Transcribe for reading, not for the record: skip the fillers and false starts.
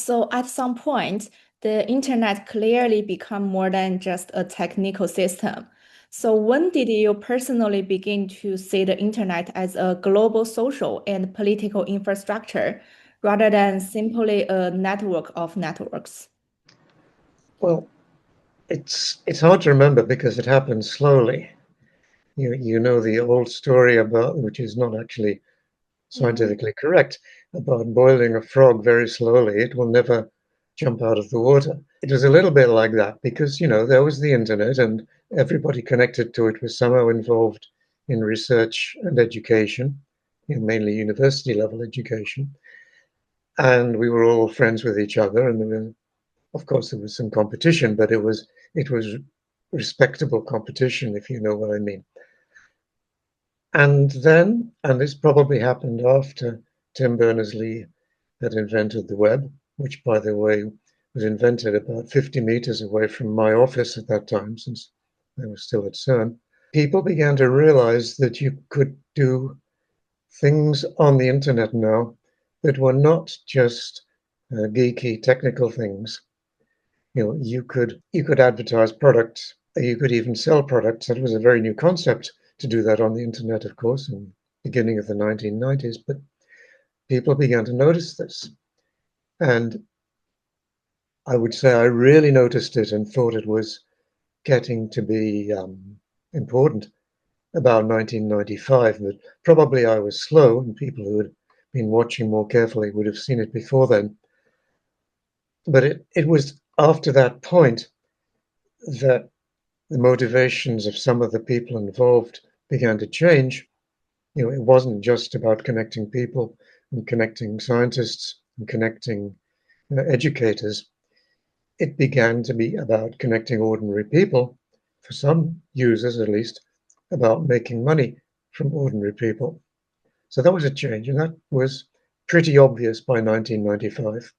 So at some point, the internet clearly become more than just a technical system. So when did you personally begin to see the internet as a global social and political infrastructure rather than simply a network of networks? Well, it's hard to remember because it happened slowly. You know the old story about, which is not actually Mhm. scientifically correct, about boiling a frog very slowly. It will never jump out of the water. It was a little bit like that because, there was the internet and everybody connected to it was somehow involved in research and education, mainly university level education. And we were all friends with each other, and of course, there was some competition, but it was respectable competition, if you know what I mean. And then, and this probably happened after Tim Berners-Lee had invented the web, which, by the way, was invented about 50 meters away from my office at that time, since I was still at CERN. People began to realize that you could do things on the internet now that were not just geeky technical things. You could advertise products, you could even sell products. That was a very new concept to do that on the internet, of course, in the beginning of the 1990s. But people began to notice this. And I would say I really noticed it and thought it was getting to be important about 1995. But probably I was slow, and people who had been watching more carefully would have seen it before then. But it was after that point that the motivations of some of the people involved began to change. It wasn't just about connecting people and connecting scientists and connecting educators. It began to be about connecting ordinary people, for some users at least, about making money from ordinary people. So that was a change, and that was pretty obvious by 1995.